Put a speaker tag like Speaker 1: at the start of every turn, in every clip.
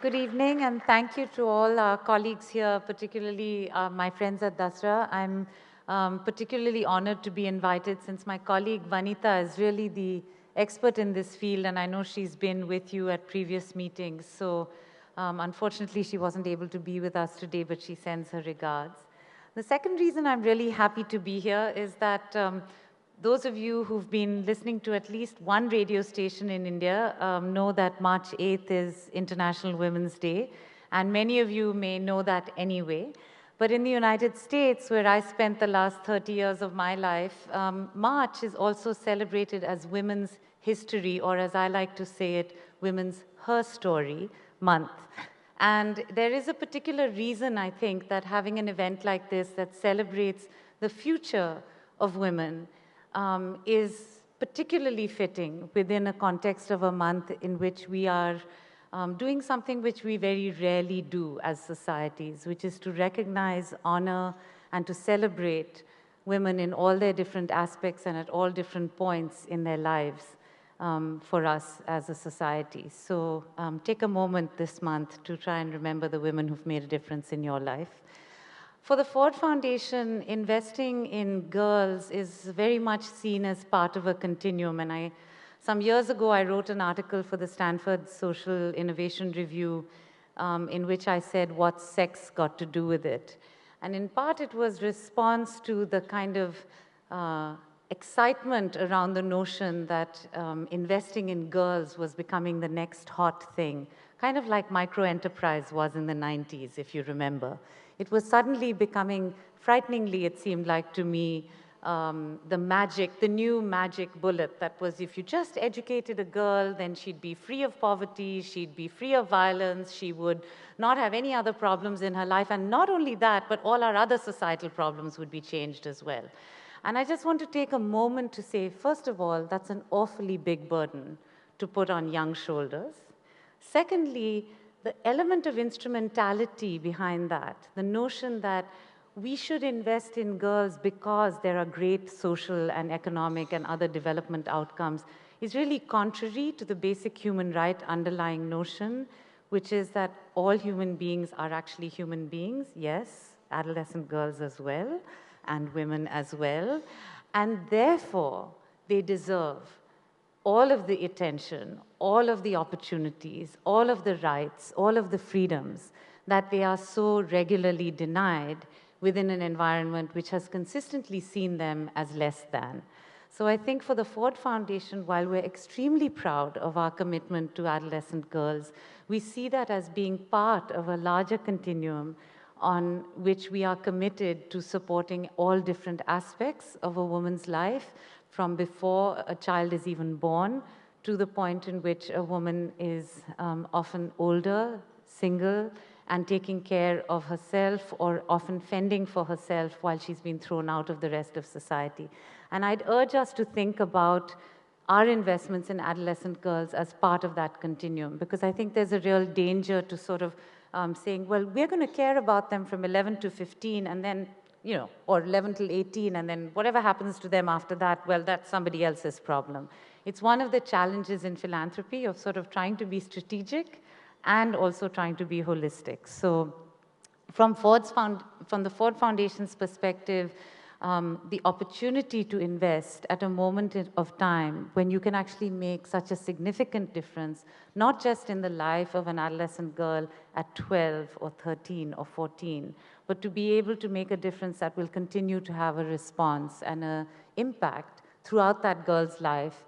Speaker 1: Good evening, and thank you to all our colleagues here, particularly my friends at Dasra. I'm particularly honored to be invited since my colleague Vanita is really the expert in this field, and I know she's been with you at previous meetings. So unfortunately, she wasn't able to be with us today, but she sends her regards. The second reason I'm really happy to be here is that those of you who've been listening to at least one radio station in India know that March 8th is International Women's Day, and many of you may know that anyway. But in the United States, where I spent the last 30 years of my life, March is also celebrated as Women's History, or as I like to say it, Women's Her Story Month. And there is a particular reason, I think, that having an event like this that celebrates the future of women is particularly fitting within a context of a month in which we are doing something which we very rarely do as societies, which is to recognize, honor, and to celebrate women in all their different aspects and at all different points in their lives for us as a society. So take a moment this month to try and remember the women who've made a difference in your life. For the Ford Foundation, investing in girls is very much seen as part of a continuum. And some years ago, I wrote an article for the Stanford Social Innovation Review in which I said, what's sex got to do with it? And in part, it was response to the kind of excitement around the notion that investing in girls was becoming the next hot thing, kind of like micro-enterprise was in the 90s, if you remember. It was suddenly becoming, frighteningly, it seemed like to me, the new magic bullet that was if you just educated a girl, then she'd be free of poverty, she'd be free of violence, she would not have any other problems in her life, and not only that, but all our other societal problems would be changed as well. And I just want to take a moment to say, first of all, that's an awfully big burden to put on young shoulders. Secondly, the element of instrumentality behind that, the notion that we should invest in girls because there are great social and economic and other development outcomes, is really contrary to the basic human right underlying notion, which is that all human beings are actually human beings, yes, adolescent girls as well, and women as well, and therefore they deserve all of the attention, all of the opportunities, all of the rights, all of the freedoms that they are so regularly denied within an environment which has consistently seen them as less than. So I think for the Ford Foundation, while we're extremely proud of our commitment to adolescent girls, we see that as being part of a larger continuum on which we are committed to supporting all different aspects of a woman's life, from before a child is even born to the point in which a woman is often older, single, and taking care of herself, or often fending for herself while she's been thrown out of the rest of society. And I'd urge us to think about our investments in adolescent girls as part of that continuum, because I think there's a real danger to sort of saying, well, we're going to care about them from 11 to 15, and then, you know, or 11 till 18, and then whatever happens to them after that, well, that's somebody else's problem. It's one of the challenges in philanthropy of sort of trying to be strategic and also trying to be holistic. So from the Ford Foundation's perspective, the opportunity to invest at a moment of time when you can actually make such a significant difference, not just in the life of an adolescent girl at 12 or 13 or 14, but to be able to make a difference that will continue to have a response and an impact throughout that girl's life,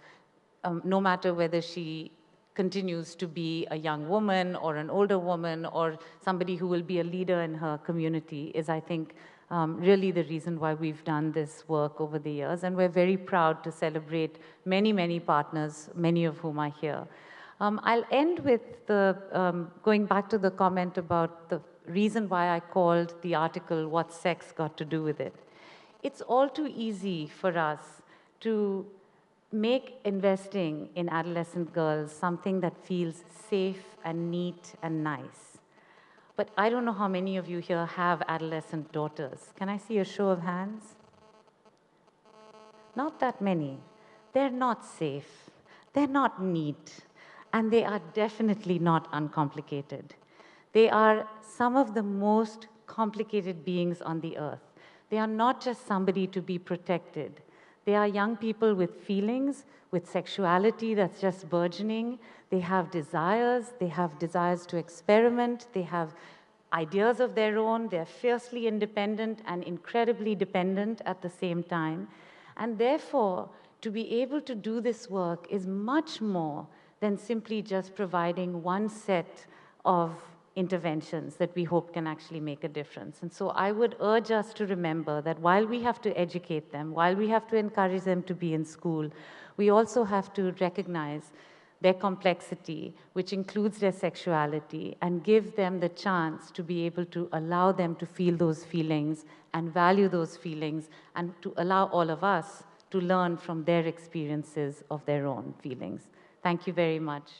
Speaker 1: no matter whether she continues to be a young woman or an older woman or somebody who will be a leader in her community, is, I think, really the reason why we've done this work over the years. And we're very proud to celebrate many, many partners, many of whom are here. I'll end with going back to the comment about the reason why I called the article, "What's Sex Got to Do with It?" It's all too easy for us to make investing in adolescent girls something that feels safe and neat and nice. But I don't know how many of you here have adolescent daughters. Can I see a show of hands? Not that many. They're not safe. They're not neat. And they are definitely not uncomplicated. They are some of the most complicated beings on the earth. They are not just somebody to be protected. They are young people with feelings, with sexuality that's just burgeoning. They have desires to experiment, they have ideas of their own, they're fiercely independent and incredibly dependent at the same time. And therefore, to be able to do this work is much more than simply just providing one set of interventions that we hope can actually make a difference. And so I would urge us to remember that while we have to educate them, while we have to encourage them to be in school, we also have to recognize their complexity, which includes their sexuality, and give them the chance to be able to allow them to feel those feelings and value those feelings, and to allow all of us to learn from their experiences of their own feelings. Thank you very much.